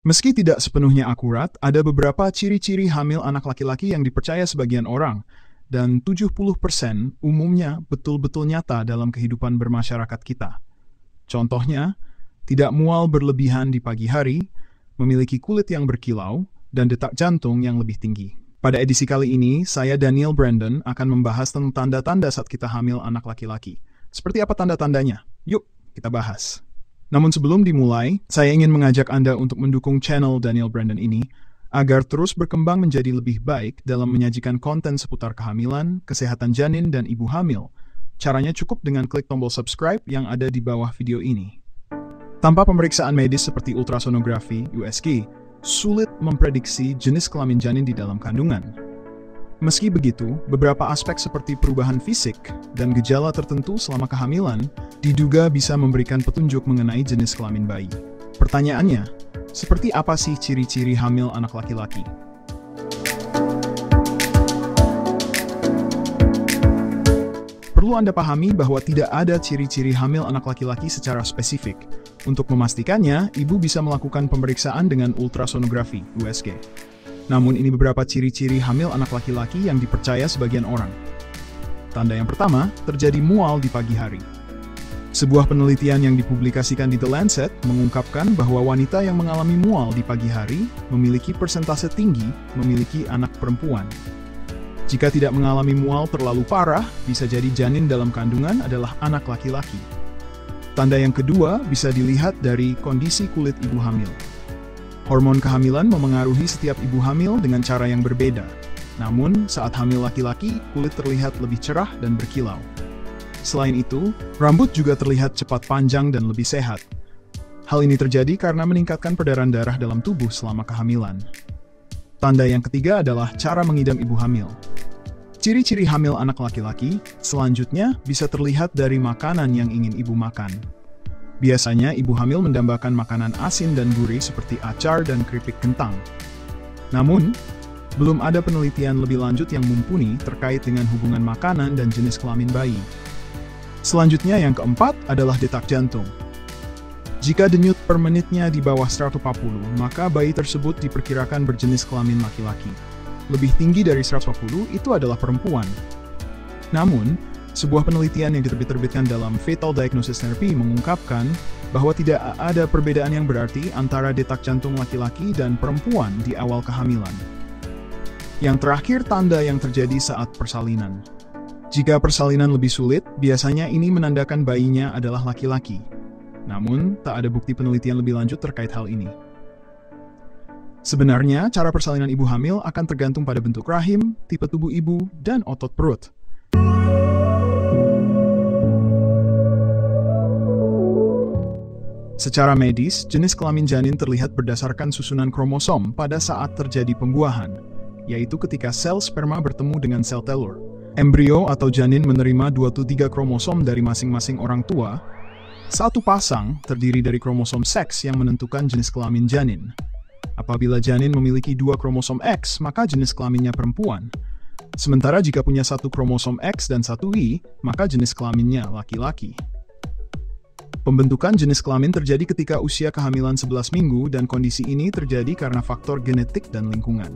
Meski tidak sepenuhnya akurat, ada beberapa ciri-ciri hamil anak laki-laki yang dipercaya sebagian orang, dan 70% umumnya betul-betul nyata dalam kehidupan bermasyarakat kita. Contohnya, tidak mual berlebihan di pagi hari, memiliki kulit yang berkilau, dan detak jantung yang lebih tinggi. Pada edisi kali ini, saya Daniel Brandon akan membahas tentang tanda-tanda saat kita hamil anak laki-laki. Seperti apa tanda-tandanya? Yuk, kita bahas. Namun sebelum dimulai, saya ingin mengajak Anda untuk mendukung channel Daniel Brandon ini agar terus berkembang menjadi lebih baik dalam menyajikan konten seputar kehamilan, kesehatan janin, dan ibu hamil. Caranya cukup dengan klik tombol subscribe yang ada di bawah video ini. Tanpa pemeriksaan medis seperti ultrasonografi (USG), sulit memprediksi jenis kelamin janin di dalam kandungan. Meski begitu, beberapa aspek seperti perubahan fisik dan gejala tertentu selama kehamilan diduga bisa memberikan petunjuk mengenai jenis kelamin bayi. Pertanyaannya, seperti apa sih ciri-ciri hamil anak laki-laki? Perlu Anda pahami bahwa tidak ada ciri-ciri hamil anak laki-laki secara spesifik. Untuk memastikannya, ibu bisa melakukan pemeriksaan dengan ultrasonografi (USG). Namun ini beberapa ciri-ciri hamil anak laki-laki yang dipercaya sebagian orang. Tanda yang pertama, terjadi mual di pagi hari. Sebuah penelitian yang dipublikasikan di The Lancet mengungkapkan bahwa wanita yang mengalami mual di pagi hari memiliki persentase tinggi memiliki anak perempuan. Jika tidak mengalami mual terlalu parah, bisa jadi janin dalam kandungan adalah anak laki-laki. Tanda yang kedua bisa dilihat dari kondisi kulit ibu hamil. Hormon kehamilan memengaruhi setiap ibu hamil dengan cara yang berbeda. Namun, saat hamil laki-laki, kulit terlihat lebih cerah dan berkilau. Selain itu, rambut juga terlihat cepat panjang dan lebih sehat. Hal ini terjadi karena meningkatkan peredaran darah dalam tubuh selama kehamilan. Tanda yang ketiga adalah cara mengidam ibu hamil. Ciri-ciri hamil anak laki-laki selanjutnya bisa terlihat dari makanan yang ingin ibu makan. Biasanya, ibu hamil mendambakan makanan asin dan gurih seperti acar dan keripik kentang. Namun, belum ada penelitian lebih lanjut yang mumpuni terkait dengan hubungan makanan dan jenis kelamin bayi. Selanjutnya, yang keempat adalah detak jantung. Jika denyut per menitnya di bawah 140, maka bayi tersebut diperkirakan berjenis kelamin laki-laki. Lebih tinggi dari 140 itu adalah perempuan. Namun, sebuah penelitian yang diterbitkan dalam Fetal Diagnosis Therapy mengungkapkan bahwa tidak ada perbedaan yang berarti antara detak jantung laki-laki dan perempuan di awal kehamilan. Yang terakhir, tanda yang terjadi saat persalinan. Jika persalinan lebih sulit, biasanya ini menandakan bayinya adalah laki-laki. Namun, tak ada bukti penelitian lebih lanjut terkait hal ini. Sebenarnya, cara persalinan ibu hamil akan tergantung pada bentuk rahim, tipe tubuh ibu, dan otot perut. Secara medis, jenis kelamin janin terlihat berdasarkan susunan kromosom pada saat terjadi pembuahan, yaitu ketika sel sperma bertemu dengan sel telur. Embrio atau janin menerima 23 kromosom dari masing-masing orang tua. Satu pasang terdiri dari kromosom seks yang menentukan jenis kelamin janin. Apabila janin memiliki 2 kromosom X, maka jenis kelaminnya perempuan. Sementara jika punya 1 kromosom X dan 1 Y, maka jenis kelaminnya laki-laki. Pembentukan jenis kelamin terjadi ketika usia kehamilan 11 minggu dan kondisi ini terjadi karena faktor genetik dan lingkungan.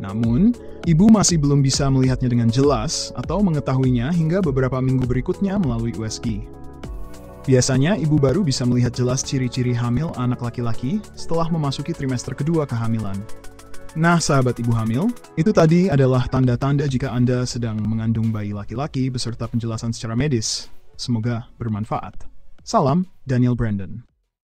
Namun, ibu masih belum bisa melihatnya dengan jelas atau mengetahuinya hingga beberapa minggu berikutnya melalui USG. Biasanya, ibu baru bisa melihat jelas ciri-ciri hamil anak laki-laki setelah memasuki trimester kedua kehamilan. Nah, sahabat ibu hamil, itu tadi adalah tanda-tanda jika Anda sedang mengandung bayi laki-laki beserta penjelasan secara medis. Semoga bermanfaat. Salam, Daniel Brandon.